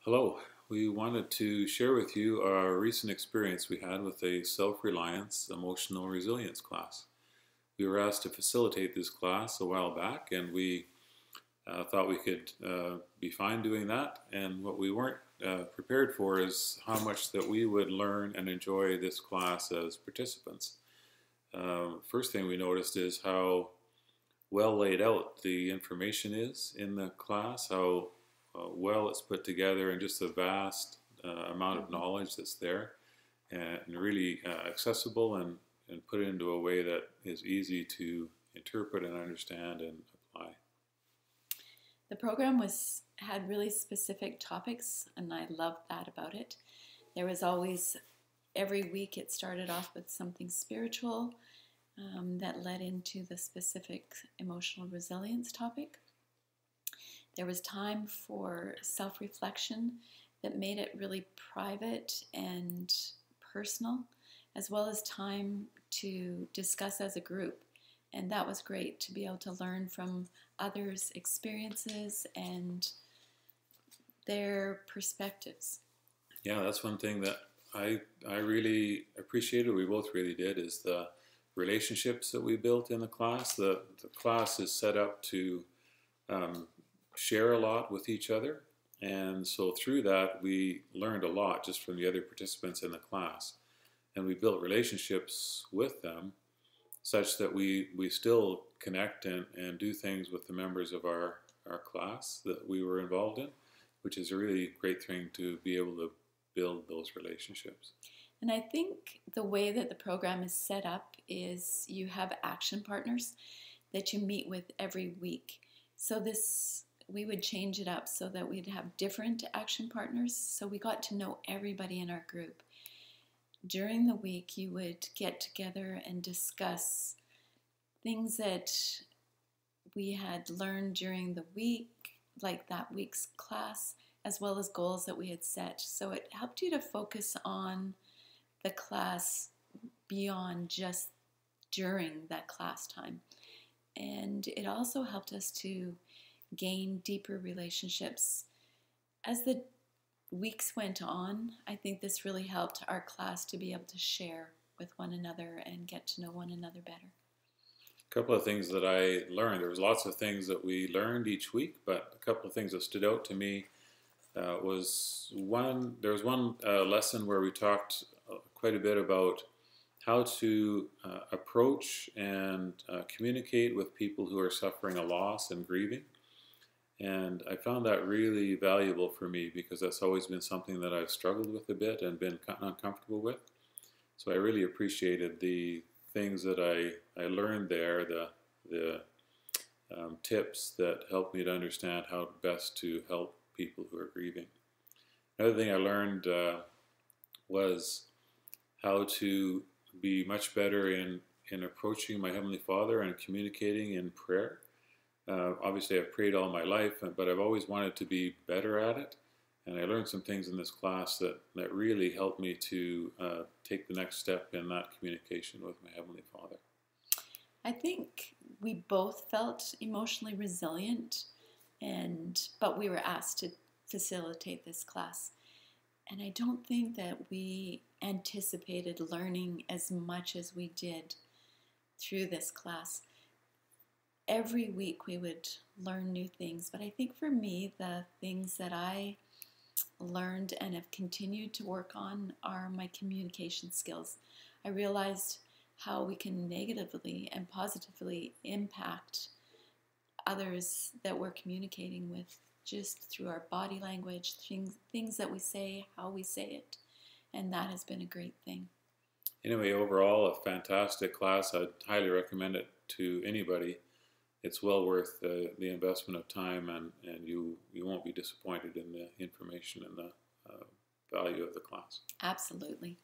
Hello, we wanted to share with you our recent experience we had with a self-reliance emotional resilience class. We were asked to facilitate this class a while back, and we thought we could be fine doing that. And what we weren't prepared for is how much that we would learn and enjoy this class as participants. First thing we noticed is how well laid out the information is in the class, how well it's put together, and just the vast amount of knowledge that's there, and really accessible, and put it into a way that is easy to interpret and understand and apply. The program had really specific topics, and I loved that about it. There was always, every week it started off with something spiritual that led into the specific emotional resilience topic. There was time for self-reflection that made it really private and personal, as well as time to discuss as a group. And that was great to be able to learn from others' experiences and their perspectives. Yeah, that's one thing that I really appreciated, we both really did, is the relationships that we built in the class. The class is set up to share a lot with each other, and so through that we learned a lot just from the other participants in the class, and we built relationships with them such that we still connect and do things with the members of our class that we were involved in, which is a really great thing to be able to build those relationships. And I think the way that the program is set up is you have action partners that you meet with every week. So we would change it up so that we'd have different action partners, so we got to know everybody in our group. During the week, you would get together and discuss things that we had learned during the week, like that week's class, as well as goals that we had set. So it helped you to focus on the class beyond just during that class time. And it also helped us to gain deeper relationships. As the weeks went on, I think this really helped our class to be able to share with one another and get to know one another better. A couple of things that I learned. There was lots of things that we learned each week, but a couple of things that stood out to me was one. There was one lesson where we talked quite a bit about how to approach and communicate with people who are suffering a loss and grieving. And I found that really valuable for me because that's always been something that I've struggled with a bit and been uncomfortable with. So I really appreciated the things that I learned there, the tips that helped me to understand how best to help people who are grieving. Another thing I learned was how to be much better in approaching my Heavenly Father and communicating in prayer. Obviously, I've prayed all my life, but I've always wanted to be better at it. And I learned some things in this class that really helped me to take the next step in that communication with my Heavenly Father. I think we both felt emotionally resilient, but we were asked to facilitate this class. And I don't think that we anticipated learning as much as we did through this class. Every week we would learn new things, but I think for me, the things that I learned and have continued to work on are my communication skills. I realized how we can negatively and positively impact others that we're communicating with just through our body language, things that we say, how we say it, and that has been a great thing. Anyway, overall, a fantastic class. I'd highly recommend it to anybody. It's well worth the investment of time, and you won't be disappointed in the information and the value of the class. Absolutely.